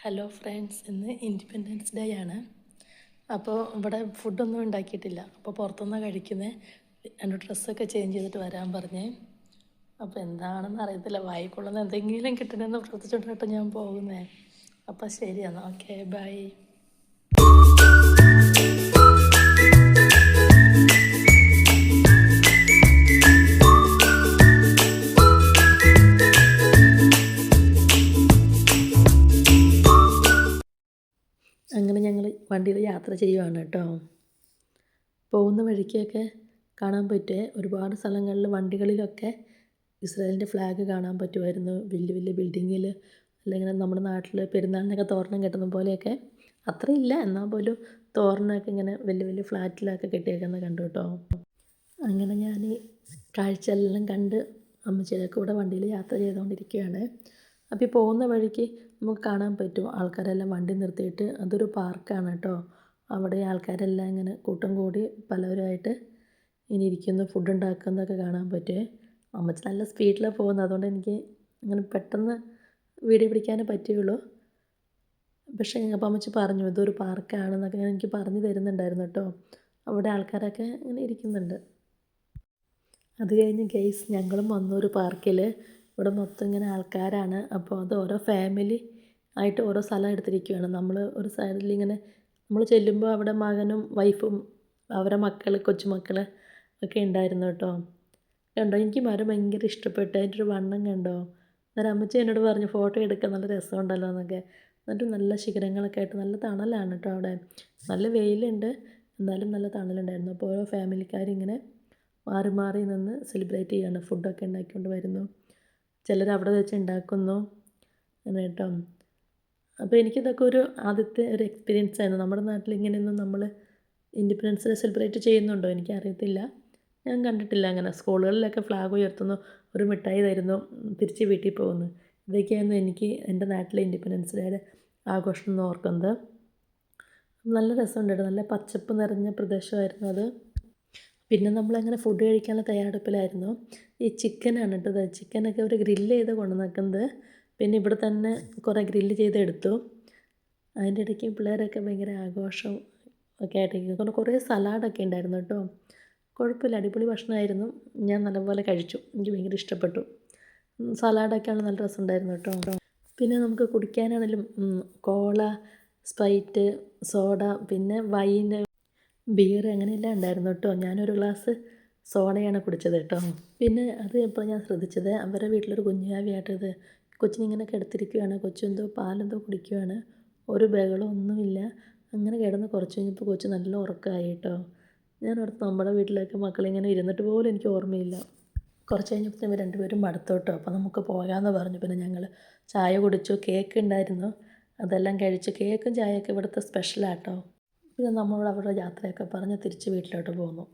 Hello friends, ഇന്ന് independence day ആണ്. അപ്പോൾ ഇവിടെ ഫുഡൊന്നും ഉണ്ടാക്കിയിട്ടില്ല. അപ്പോൾ പുറത്തുനിന്നാണ് കഴിക്കുന്നത്. എൻ്റെ ഡ്രസ്സൊക്കെ ചേഞ്ച് ചെയ്തിട്ട് വരാൻ പറഞ്ഞേ. അപ്പോൾ എന്താണെന്ന് അറിയത്തില്ല, വായിക്കൊള്ളുന്ന എന്തെങ്കിലും കിട്ടണമെന്ന് പ്രവർത്തിച്ചിട്ടാട്ടോ ഞാൻ പോകുന്നത്. അപ്പോൾ ശരിയാണ്, ഓക്കെ, ബൈ. അങ്ങനെ ഞങ്ങൾ വണ്ടിയിൽ യാത്ര ചെയ്യുവാണ് കേട്ടോ. പോകുന്ന വഴിക്കൊക്കെ കാണാൻ പറ്റുക ഒരുപാട് സ്ഥലങ്ങളിൽ വണ്ടികളിലൊക്കെ ഇസ്രായേലിൻ്റെ ഫ്ലാഗ് കാണാൻ പറ്റുമായിരുന്നു. വലിയ വലിയ ബിൽഡിങ്ങിൽ അല്ലെങ്കിൽ നമ്മുടെ നാട്ടിൽ പെരുന്നാളിനൊക്കെ തോരണം കെട്ടുന്ന പോലെയൊക്കെ അത്രയില്ല, എന്നാൽ പോലും തോരണമൊക്കെ ഇങ്ങനെ വലിയ വലിയ ഫ്ലാറ്റിലൊക്കെ കെട്ടിയേക്കുന്നത് കണ്ടു കേട്ടോ. അങ്ങനെ ഞാൻ കാഴ്ചയെല്ലാം കണ്ട് അമ്മച്ചിയുടെ കൂടെ വണ്ടിയിൽ യാത്ര ചെയ്തുകൊണ്ടിരിക്കുകയാണ്. അപ്പോൾ ഈ പോകുന്ന വഴിക്ക് നമുക്ക് കാണാൻ പറ്റും ആൾക്കാരെല്ലാം വണ്ടി നിർത്തിയിട്ട്, അതൊരു പാർക്കാണ് കേട്ടോ. അവിടെ ആൾക്കാരെല്ലാം ഇങ്ങനെ കൂട്ടം കൂടി പലവരുമായിട്ട് ഇങ്ങനെ ഇരിക്കുന്നു, ഫുഡ് ഉണ്ടാക്കുന്നതൊക്കെ കാണാൻ പറ്റുമേ. അമ്മച്ചി നല്ല സ്പീഡിലാണ് പോകുന്നത്, അതുകൊണ്ട് എനിക്ക് ഇങ്ങനെ പെട്ടെന്ന് വീഡിയോ പിടിക്കാനേ പറ്റുകയുള്ളൂ. പക്ഷേ അപ്പം അമ്മച്ചി പറഞ്ഞു ഇതൊരു പാർക്കാണെന്നൊക്കെ എനിക്ക് പറഞ്ഞു തരുന്നുണ്ടായിരുന്നു കേട്ടോ. അവിടെ ആൾക്കാരൊക്കെ ഇങ്ങനെ ഇരിക്കുന്നുണ്ട്. അത് കഴിഞ്ഞ് ഗെയ്സ് ഞങ്ങളും വന്നു ഒരു പാർക്കിൽ. ഇവിടെ മൊത്തം ഇങ്ങനെ ആൾക്കാരാണ്. അപ്പോൾ അത് ഓരോ ഫാമിലി ആയിട്ട് ഓരോ സ്ഥലം എടുത്തിരിക്കുകയാണ്. നമ്മൾ ഒരു സൈഡിൽ ഇങ്ങനെ നമ്മൾ ചെല്ലുമ്പോൾ അവിടെ മകനും വൈഫും അവരെ മക്കൾ കൊച്ചുമക്കൾ ഒക്കെ ഉണ്ടായിരുന്നു കേട്ടോ. കണ്ടോ, എനിക്ക് മരം ഭയങ്കര ഇഷ്ടപ്പെട്ടു. അതിൻ്റെ ഒരു വണ്ണം കണ്ടോ. അന്നേരം അമ്മച്ചി എന്നോട് പറഞ്ഞു ഫോട്ടോ എടുക്കാൻ നല്ല രസമുണ്ടല്ലോ എന്നൊക്കെ. എന്നിട്ട് നല്ല ശിഖരങ്ങളൊക്കെ ആയിട്ട് നല്ല തണലാണ് കേട്ടോ അവിടെ. നല്ല വെയിലുണ്ട്, എന്നാലും നല്ല തണലുണ്ടായിരുന്നു. അപ്പോൾ ഓരോ ഫാമിലിക്കാരിങ്ങനെ മാറി മാറി നിന്ന് സെലിബ്രേറ്റ് ചെയ്യാണ്. ഫുഡൊക്കെ ഉണ്ടാക്കിക്കൊണ്ട് വരുന്നു, ചിലർ അവിടെ വെച്ച് ഉണ്ടാക്കുന്നു അങ്ങനെ കേട്ടോ. അപ്പോൾ എനിക്കിതൊക്കെ ഒരു ആദ്യത്തെ ഒരു എക്സ്പീരിയൻസ് ആയിരുന്നു. നമ്മുടെ നാട്ടിൽ ഇങ്ങനെയൊന്നും നമ്മൾ ഇൻഡിപെൻഡൻസ് ഡേ സെലിബ്രേറ്റ് ചെയ്യുന്നുണ്ടോ എനിക്കറിയത്തില്ല, ഞാൻ കണ്ടിട്ടില്ല. അങ്ങനെ സ്കൂളുകളിലൊക്കെ ഫ്ലാഗ് ഉയർത്തുന്നു, ഒരു മിഠായി തരുന്നു, തിരിച്ച് വീട്ടിൽ പോകുന്നു. ഇതൊക്കെയായിരുന്നു എനിക്ക് എൻ്റെ നാട്ടിലെ ഇൻഡിപെൻഡൻസ് ഡേയുടെ ആഘോഷം എന്ന് ഓർക്കുന്നത്. നല്ല രസമുണ്ടായിരുന്നു, നല്ല പച്ചപ്പ് നിറഞ്ഞ പ്രദേശമായിരുന്നു അത്. പിന്നെ നമ്മളങ്ങനെ ഫുഡ് കഴിക്കാനുള്ള തയ്യാറെടുപ്പിലായിരുന്നു. ഈ ചിക്കനാണ് കേട്ടത്, ചിക്കനൊക്കെ അവർ ഗ്രില്ല് ചെയ്ത് കൊണ്ടുവന്നിരിക്കുന്നത്. പിന്നെ ഇവിടെ തന്നെ കുറേ ഗ്രില്ല് ചെയ്തെടുത്തു. അതിൻ്റെ ഇടയ്ക്ക് പിള്ളേരൊക്കെ ഭയങ്കര ആഘോഷം ഒക്കെ ആയിട്ടിരിക്കുന്നു. കുറേ സലാഡൊക്കെ ഉണ്ടായിരുന്നു കേട്ടോ. കുഴപ്പമില്ല, അടിപൊളി ഭക്ഷണമായിരുന്നു. ഞാൻ നല്ലപോലെ കഴിച്ചു, എനിക്ക് ഭയങ്കര ഇഷ്ടപ്പെട്ടു. സലാഡൊക്കെയാണ് നല്ല രസമുണ്ടായിരുന്നു കേട്ടോ. പിന്നെ നമുക്ക് കുടിക്കാനാണെങ്കിലും കോള, സ്പ്രൈറ്റ്, സോഡ, പിന്നെ വൈന്, ബിയർ അങ്ങനെയെല്ലാം ഉണ്ടായിരുന്നു കേട്ടോ. ഞാനൊരു ഗ്ലാസ് സോഡയാണ് കുടിച്ചത് കേട്ടോ. പിന്നെ അത് ഇപ്പോൾ ഞാൻ ശ്രദ്ധിച്ചത് അവരുടെ വീട്ടിലൊരു കുഞ്ഞാവിയായിട്ടത് കൊച്ചിനിങ്ങനെ കിടത്തിരിക്കുകയാണ്. കൊച്ചെന്തോ പാലെന്തോ കുടിക്കുകയാണ്. ഒരു ബഹളം ഒന്നുമില്ല. അങ്ങനെ കിടന്ന് കുറച്ച് കഴിഞ്ഞപ്പോൾ കൊച്ച് നല്ല ഉറക്കമായി കേട്ടോ. ഞാൻ ഓർത്ത് നമ്മുടെ വീട്ടിലൊക്കെ മക്കളിങ്ങനെ ഇരുന്നിട്ട് പോലും എനിക്ക് ഓർമ്മയില്ല. കുറച്ച് കഴിഞ്ഞപ്പോൾ ഇവർ രണ്ടുപേരും മടുത്തു കേട്ടോ. അപ്പോൾ നമുക്ക് പോകാമെന്ന് പറഞ്ഞു. പിന്നെ ഞങ്ങൾ ചായ കുടിച്ചു, കേക്ക് ഉണ്ടായിരുന്നു, അതെല്ലാം കഴിച്ചു. കേക്കും ചായയൊക്കെ ഇവിടുത്തെ സ്പെഷ്യലാട്ടോ. പിന്നെ നമ്മൾ അവരുടെ യാത്രയൊക്കെ പറഞ്ഞ് തിരിച്ച് വീട്ടിലോട്ട് പോന്നു.